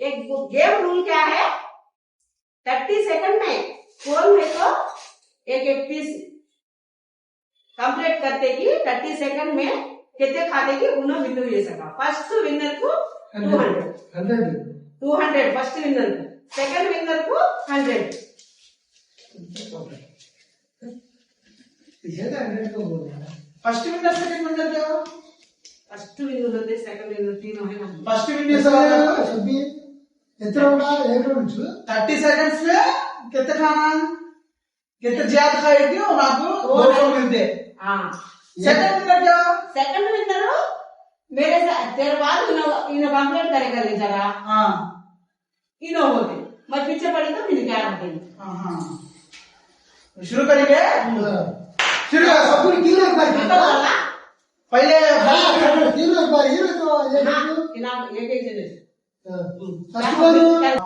एक game rule क्या है, 30 सेकंड में कौन है तो एक एक पीस कंप्लीट करते कि 30 सेकंड में कितने खाते की उन्हें विनर ले सका। फर्स्ट विनर को 200 फर्स्ट विनर को, सेकंड विनर को 100। फर्स्ट विनर सेकंड विनर क्या? फर्स्ट विनर होते सेकंड विनर तीनों है ना। फर्स्ट विनर सभी इतना होगा 30 सेकंड्स में कितने खाना, कितने ज्यादा खाएगी और आपको 200 मिलते। हाँ सेकंड विनर क्या? सेकंड विनर मेरे से तेरे बाद इन्हें कंप्लीट करेगा ले जगह। हाँ इन्हों होते मैं पीछे पड़ी तो मिल क्या होते। हाँ शुरू करेंगे। शुरू सब तीन एक बार पहले तीन एक बार ये तो इनाम एक एक जने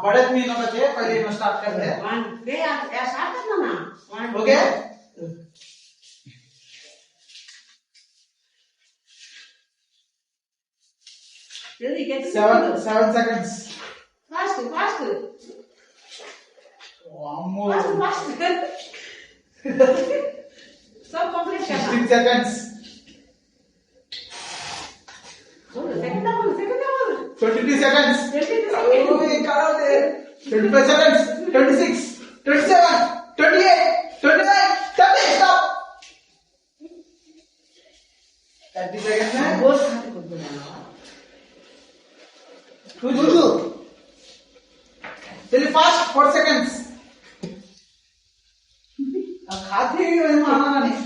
बड़े तीनों बचे पहले में स्टार्ट कर दे। वन बे यार स्टार्ट करना ना। ओके जल्दी get 7 seconds। fast fast अम्मो fast सब कंप्लीट करना। 16 seconds। Second number 22 seconds। 22 ओए करो दे। 25 seconds। 26 27 28 29 30 stop। 30 seconds में बहुत खाते को बोलना। Tuju। चलिए फास्ट 4 seconds। खाते ही माना नहीं।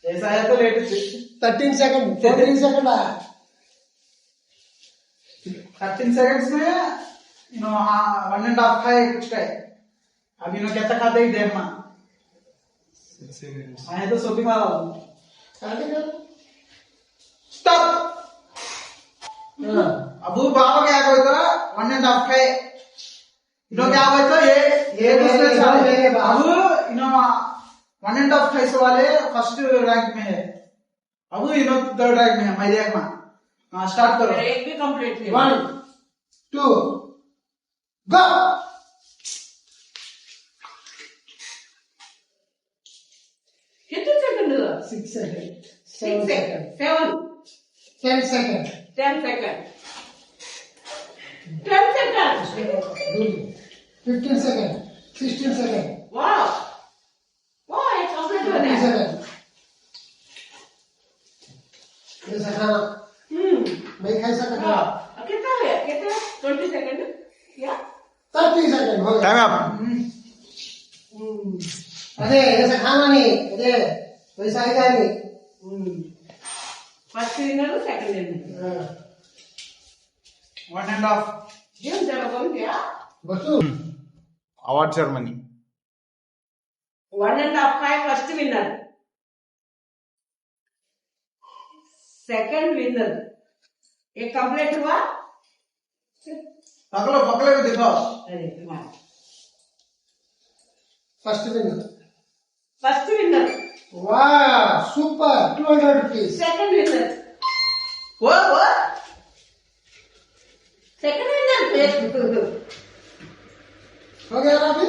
ऐसा है तो लेट 13 सेकंड 14 सेकंड आया। 13 seconds में 1.5 खाए कुछ खाए। अब कितना खाते ही देखना। आए तो सोटी मारा। स्टॉप। अब बाबा क्या कोई तो 1.5 खाए। क्या कोई तो ये दूसरे साले अब 1.5 खाए वाले फर्स्ट रैंक में है। अब थर्ड रैंक में है। मैं देखना। हाँ स्टार्ट करो। एक भी कंप्लीट नहीं। 1 2 गो। कितने सेकंड हुआ? 6 second 6 second 10 second 10 second 10 second 15 second 16 second वाह वाह ये कंप्लीट हो 20 गया। सेकंड। ऐसा खाना मैं खा सकता हूँ। कितना है कितना 20 सेकंड क्या 30 सेकंड हो गया। Time up. अरे ऐसा खाना नहीं, अरे वैसा ही खाएंगे। First winner second winner 1.5 game जरा कौन क्या बसु अवार्ड सेरेमनी। 1.5 का फर्स्ट विनर, सेकंड विनर एक कंप्लीट हुआ। पकड़ो पकड़ो भी दिखाओ। अरे तुम्हारा फर्स्ट विनर। फर्स्ट विनर वाह सुपर 200 रुपीस। सेकंड विनर वो सेकंड विनर हो गया ना अभी।